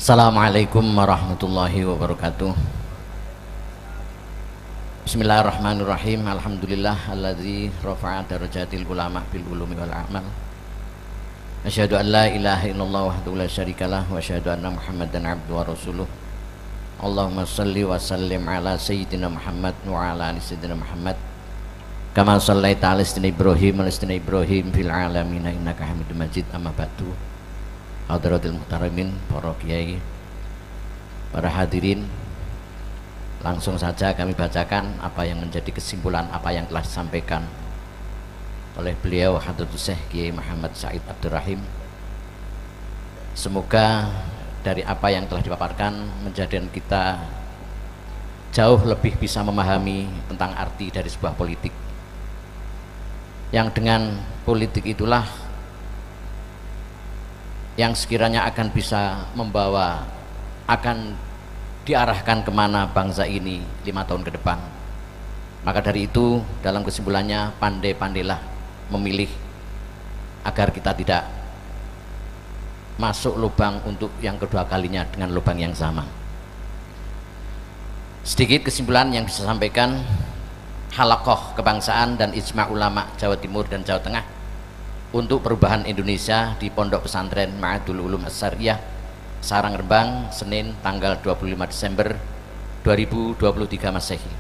Assalamualaikum warahmatullahi wabarakatuh. Bismillahirrahmanirrahim. Alhamdulillah alladzi rafa'a darajatil ulama bil ulumi wal a'mal. Asyhadu an la ilaha illallah wahdahu la syarikalah wa asyhadu anna Muhammadan abduhu wa rasuluh. Allahumma shalli wa sallim ala sayyidina Muhammad wa ala ali sayyidina Muhammad. Kama shallaita ala sayyidina Ibrahim wa ala sayyidina Ibrahim fil alamin innaka Hamidum Majid. Amma ba'du. Hadratil muhtaramin, para kiai, para hadirin, langsung saja kami bacakan apa yang menjadi kesimpulan apa yang telah disampaikan oleh beliau Hadratus Syekh Kiai Muhammad Said Abdul Rahim. Semoga dari apa yang telah dipaparkan menjadikan kita jauh lebih bisa memahami tentang arti dari sebuah politik, yang dengan politik itulah yang sekiranya akan bisa membawa, akan diarahkan kemana bangsa ini 5 tahun ke depan. Maka dari itu dalam kesimpulannya, pandai-pandailah memilih agar kita tidak masuk lubang untuk yang kedua kalinya dengan lubang yang sama. Sedikit kesimpulan yang bisa sampaikan, halaqah kebangsaan dan ijma' ulama Jawa Timur dan Jawa Tengah untuk perubahan Indonesia di Pondok Pesantren Ma'hadul Ulum As-Syariah Sarang Rembang, Senin tanggal 25 Desember 2023 Masehi.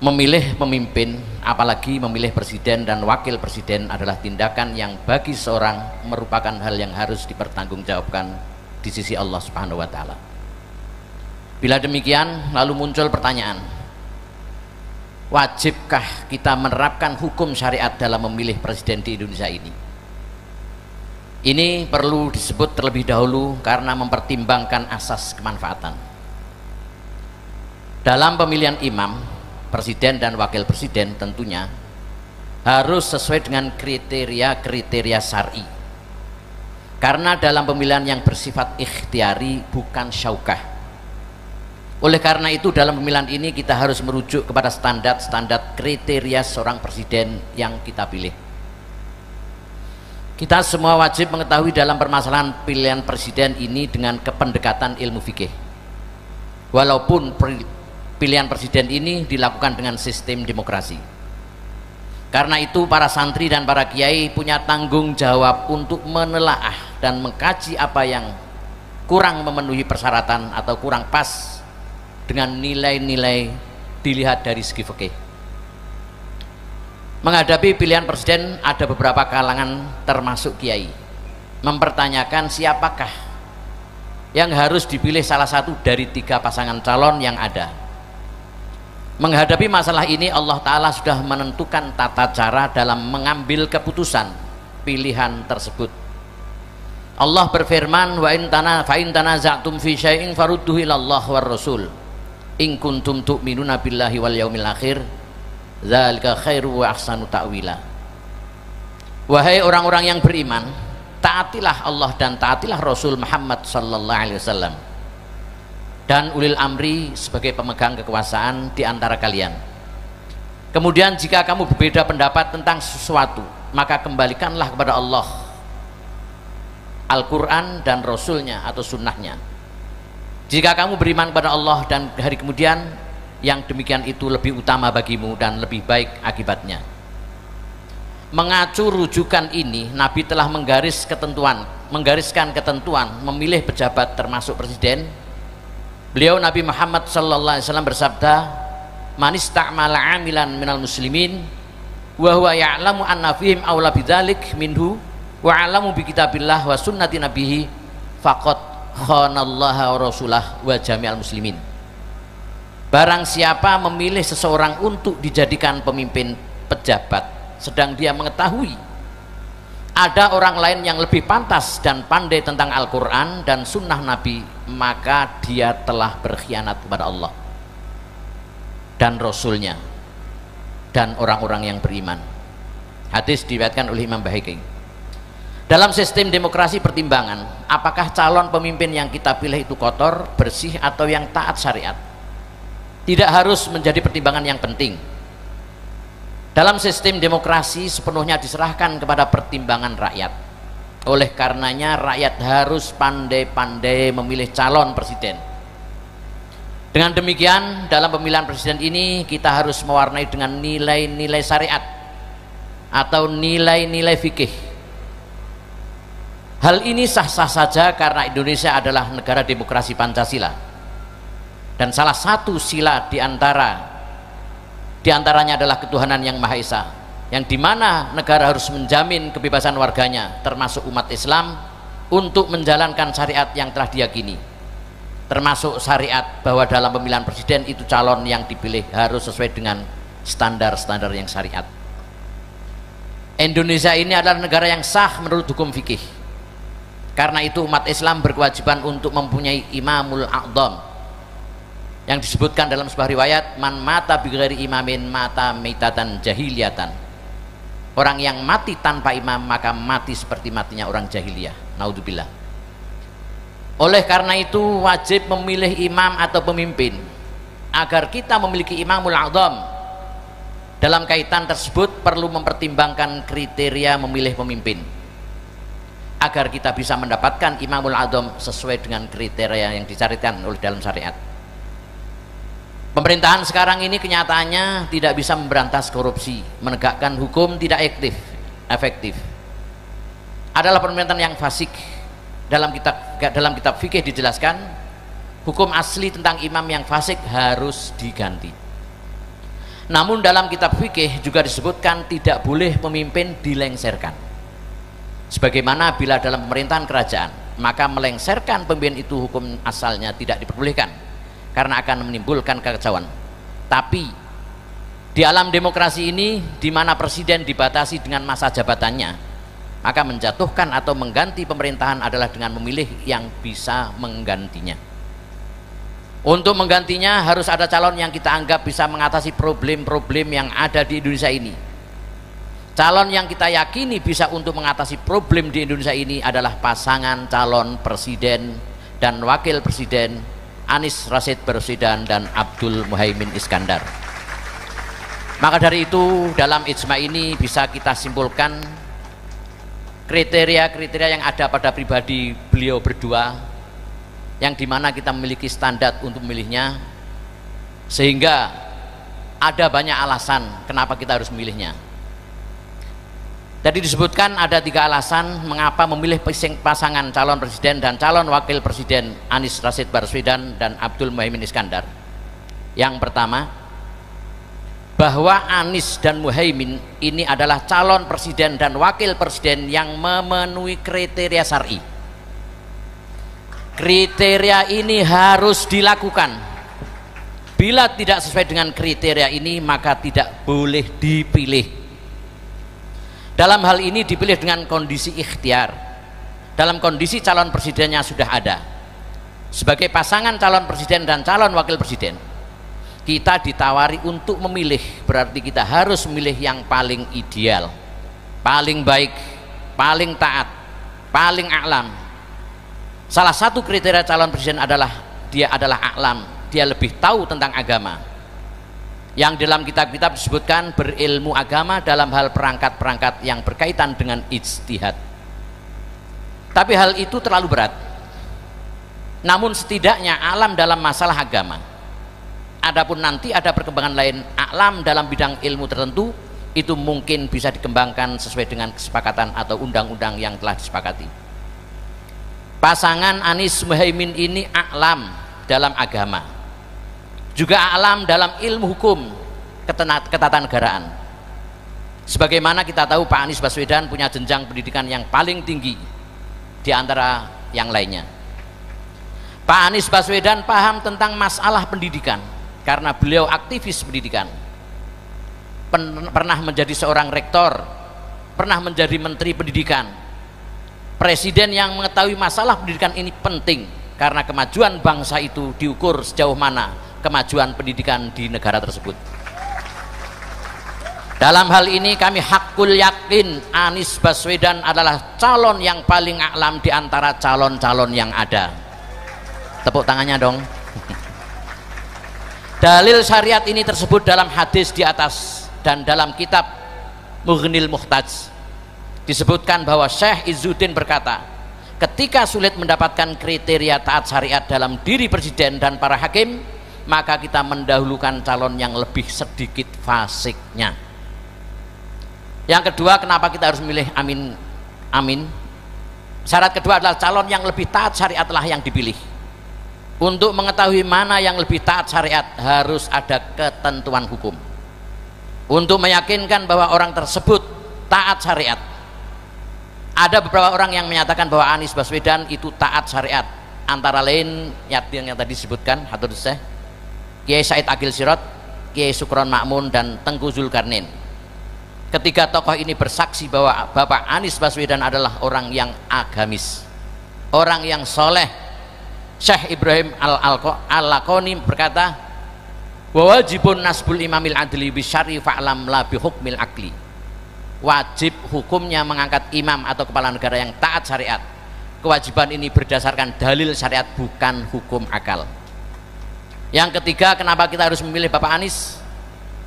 Memilih pemimpin, apalagi memilih presiden dan wakil presiden, adalah tindakan yang bagi seorang merupakan hal yang harus dipertanggungjawabkan di sisi Allah Subhanahu wa taala. Bila demikian, lalu muncul pertanyaan, wajibkah kita menerapkan hukum syariat dalam memilih presiden di Indonesia ini? Ini perlu disebut terlebih dahulu karena mempertimbangkan asas kemanfaatan. Dalam pemilihan imam, presiden dan wakil presiden tentunya harus sesuai dengan kriteria-kriteria syar'i. Karena dalam pemilihan yang bersifat ikhtiari bukan syaukah. Oleh karena itu dalam pemilihan ini kita harus merujuk kepada standar-standar kriteria seorang presiden yang kita pilih. Kita semua wajib mengetahui dalam permasalahan pilihan presiden ini dengan kependekatan ilmu fikih. Walaupun pilihan presiden ini dilakukan dengan sistem demokrasi. Karena itu para santri dan para kiai punya tanggung jawab untuk menelaah dan mengkaji apa yang kurang memenuhi persyaratan atau kurang pas dengan nilai-nilai dilihat dari segi fikih. Menghadapi pilihan presiden, ada beberapa kalangan termasuk kiai mempertanyakan siapakah yang harus dipilih salah satu dari 3 pasangan calon yang ada. Menghadapi masalah ini, Allah Ta'ala sudah menentukan tata cara dalam mengambil keputusan pilihan tersebut. Allah berfirman, wa in tanaza'tum fi syai'in farudduhu ilallah war rasul in kuntum tu'minuna billahi wal yaumil akhir dzalika khairu wa ahsanu ta'wila. Wahai orang-orang yang beriman, taatilah Allah dan taatilah Rasul Muhammad sallallahu alaihi wasallam dan ulil amri sebagai pemegang kekuasaan di antara kalian. Kemudian jika kamu berbeda pendapat tentang sesuatu, maka kembalikanlah kepada Allah, Al-Quran dan Rasulnya atau sunnahnya. Jika kamu beriman kepada Allah dan hari kemudian, yang demikian itu lebih utama bagimu dan lebih baik akibatnya. Mengacu rujukan ini, Nabi telah menggariskan ketentuan memilih pejabat termasuk presiden. Beliau Nabi Muhammad sallallahu alaihi wasallam bersabda, "Man ista'mala 'amilan minal muslimin wa huwa ya'lamu anna fihim aula bidzalik minhu wa 'alamu bi kitabillah wa sunnati nabihi faqad khanallaha wa rasulah wa jami'al muslimin." Barang siapa memilih seseorang untuk dijadikan pemimpin pejabat sedang dia mengetahui ada orang lain yang lebih pantas dan pandai tentang Al-Quran dan sunnah Nabi, maka dia telah berkhianat kepada Allah dan Rasulnya dan orang-orang yang beriman. Hadis diriwayatkan oleh Imam Baihaqi. Dalam sistem demokrasi pertimbangan, apakah calon pemimpin yang kita pilih itu kotor, bersih, atau yang taat syariat, tidak harus menjadi pertimbangan yang penting. Dalam sistem demokrasi sepenuhnya diserahkan kepada pertimbangan rakyat. Oleh karenanya rakyat harus pandai-pandai memilih calon presiden. Dengan demikian dalam pemilihan presiden ini kita harus mewarnai dengan nilai-nilai syariat atau nilai-nilai fikih. Hal ini sah-sah saja karena Indonesia adalah negara demokrasi Pancasila, dan salah satu sila diantaranya adalah ketuhanan yang Maha Esa, yang dimana negara harus menjamin kebebasan warganya termasuk umat Islam untuk menjalankan syariat yang telah diyakini, termasuk syariat bahwa dalam pemilihan presiden itu calon yang dipilih harus sesuai dengan standar-standar yang syariat. Indonesia ini adalah negara yang sah menurut hukum fikih. Karena itu umat Islam berkewajiban untuk mempunyai imamul a'dham, yang disebutkan dalam sebuah riwayat, man mata bighairi imamin mata mitatan jahiliyatan. Orang yang mati tanpa imam maka mati seperti matinya orang jahiliyah. Naudzubillah. Oleh karena itu wajib memilih imam atau pemimpin. Agar kita memiliki imamul a'dham, dalam kaitan tersebut perlu mempertimbangkan kriteria memilih pemimpin, agar kita bisa mendapatkan imamul a'dham sesuai dengan kriteria yang dicarikan oleh dalam syariat. Pemerintahan sekarang ini kenyataannya tidak bisa memberantas korupsi, menegakkan hukum tidak efektif. Adalah pemerintahan yang fasik. Dalam kitab fikih dijelaskan, hukum asli tentang imam yang fasik harus diganti. Namun dalam kitab fikih juga disebutkan tidak boleh pemimpin dilengserkan. Sebagaimana bila dalam pemerintahan kerajaan, maka melengserkan pemimpin itu hukum asalnya tidak diperbolehkan karena akan menimbulkan kekacauan. Tapi di alam demokrasi ini, di mana presiden dibatasi dengan masa jabatannya, maka menjatuhkan atau mengganti pemerintahan adalah dengan memilih yang bisa menggantinya. Untuk menggantinya harus ada calon yang kita anggap bisa mengatasi problem-problem yang ada di Indonesia ini. Calon yang kita yakini bisa untuk mengatasi problem di Indonesia ini adalah pasangan calon presiden dan wakil presiden Anies Rashid Baswedan dan Abdul Muhaimin Iskandar. Maka dari itu dalam ijma ini bisa kita simpulkan kriteria-kriteria yang ada pada pribadi beliau berdua, yang dimana kita memiliki standar untuk memilihnya, sehingga ada banyak alasan kenapa kita harus memilihnya. Jadi disebutkan ada 3 alasan mengapa memilih pasangan calon presiden dan calon wakil presiden Anies Rashid Baswedan dan Abdul Muhaimin Iskandar. Yang pertama, bahwa Anies dan Muhaimin ini adalah calon presiden dan wakil presiden yang memenuhi kriteria syar'i. Kriteria ini harus dilakukan. Bila tidak sesuai dengan kriteria ini maka tidak boleh dipilih. Dalam hal ini dipilih dengan kondisi ikhtiar, dalam kondisi calon presidennya sudah ada. Sebagai pasangan calon presiden dan calon wakil presiden, kita ditawari untuk memilih, berarti kita harus memilih yang paling ideal, paling baik, paling taat, paling a'lam. Salah satu kriteria calon presiden adalah dia adalah a'lam, dia lebih tahu tentang agama, yang dalam kitab-kitab disebutkan berilmu agama dalam hal perangkat-perangkat yang berkaitan dengan ijtihad. Tapi hal itu terlalu berat. Namun setidaknya alam dalam masalah agama. Adapun nanti ada perkembangan lain, alam dalam bidang ilmu tertentu, itu mungkin bisa dikembangkan sesuai dengan kesepakatan atau undang-undang yang telah disepakati. Pasangan Anies Muhaimin ini alam dalam agama, juga alam dalam ilmu hukum ketatanegaraan. Sebagaimana kita tahu Pak Anies Baswedan punya jenjang pendidikan yang paling tinggi di antara yang lainnya. Pak Anies Baswedan paham tentang masalah pendidikan karena beliau aktivis pendidikan, pernah menjadi seorang rektor, pernah menjadi menteri pendidikan, presiden yang mengetahui masalah pendidikan ini penting karena kemajuan bangsa itu diukur sejauh mana kemajuan pendidikan di negara tersebut. Dalam hal ini kami hakul yakin Anies Baswedan adalah calon yang paling a'lam di antara calon-calon yang ada. Tepuk tangannya dong. Dalil syariat ini tersebut dalam hadis di atas dan dalam kitab Mughnil Muhtaj. disebutkan bahwa Syekh Izzuddin berkata, ketika sulit mendapatkan kriteria taat syariat dalam diri presiden dan para hakim, maka kita mendahulukan calon yang lebih sedikit fasiknya. Yang kedua, kenapa kita harus memilih amin? Syarat kedua adalah calon yang lebih taat syariatlah yang dipilih. Untuk mengetahui mana yang lebih taat syariat harus ada ketentuan hukum. Untuk meyakinkan bahwa orang tersebut taat syariat, ada beberapa orang yang menyatakan bahwa Anies Baswedan itu taat syariat, antara lain yang tadi disebutkan Hatur Syekh, Kiai Said Akil Sirot, Kiai Sukron Makmun, dan Tengku Zulkarnain. Ketiga tokoh ini bersaksi bahwa Bapak Anies Baswedan adalah orang yang agamis, orang yang soleh. Syekh Ibrahim Al-Laqani berkata, wajibun nasbul imamil adli bisyari fa'lam la bihukmil akli. Wajib hukumnya mengangkat imam atau kepala negara yang taat syariat. Kewajiban ini berdasarkan dalil syariat, bukan hukum akal. Yang ketiga, kenapa kita harus memilih Bapak Anies?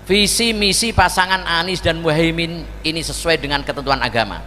Visi misi pasangan Anies dan Muhaimin ini sesuai dengan ketentuan agama,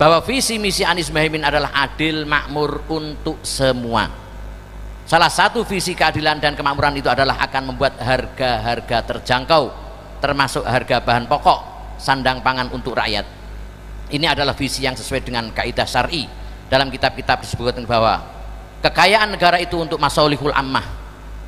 bahwa visi misi Anies Muhaimin adalah adil makmur untuk semua. Salah satu visi keadilan dan kemakmuran itu adalah akan membuat harga-harga terjangkau, termasuk harga bahan pokok, sandang pangan untuk rakyat. Ini adalah visi yang sesuai dengan kaidah syar'i. Dalam kitab-kitab disebutkan bahwa kekayaan negara itu untuk masolihul ammah,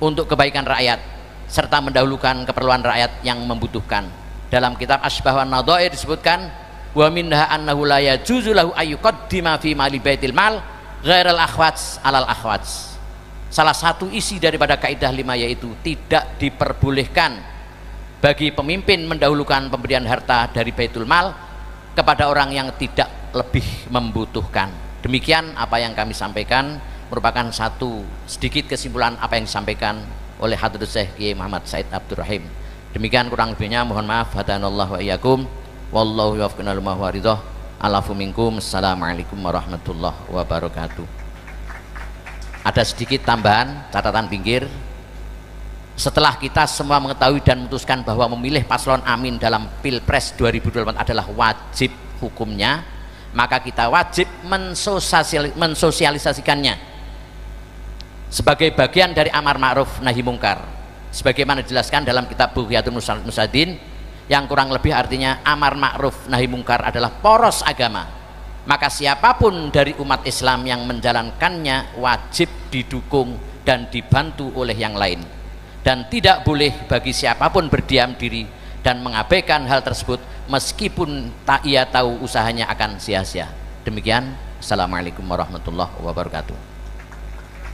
untuk kebaikan rakyat, serta mendahulukan keperluan rakyat yang membutuhkan. Dalam kitab Asbah wan Nadhair disebutkan, wa minha annahu la yajuzu lahu ayyuqaddima fi mali baitil mal ghairal akhwats alal akhwats. Salah satu isi daripada kaidah 5 yaitu tidak diperbolehkan bagi pemimpin mendahulukan pemberian harta dari baitul mal kepada orang yang tidak lebih membutuhkan. Demikian apa yang kami sampaikan, merupakan satu sedikit kesimpulan apa yang disampaikan oleh Hadratus Syekh Kiai Muhammad Said Abdurrahim. Demikian kurang lebihnya mohon maaf. Hadanallahu wa iyyakum, wallahu yuwaffiquna lima huwa ridha. Alafu minkum. Assalamualaikum warahmatullahi wabarakatuh. Ada sedikit tambahan catatan pinggir. Setelah kita semua mengetahui dan memutuskan bahwa memilih paslon amin dalam Pilpres 2024 adalah wajib hukumnya, maka kita wajib mensosialisasikannya sebagai bagian dari amar ma'ruf nahi mungkar, sebagaimana dijelaskan dalam kitab Bughyatul Musadin, yang kurang lebih artinya amar ma'ruf nahi mungkar adalah poros agama. Maka siapapun dari umat Islam yang menjalankannya wajib didukung dan dibantu oleh yang lain, dan tidak boleh bagi siapapun berdiam diri dan mengabaikan hal tersebut meskipun ia tahu usahanya akan sia-sia. Demikian, assalamualaikum warahmatullahi wabarakatuh.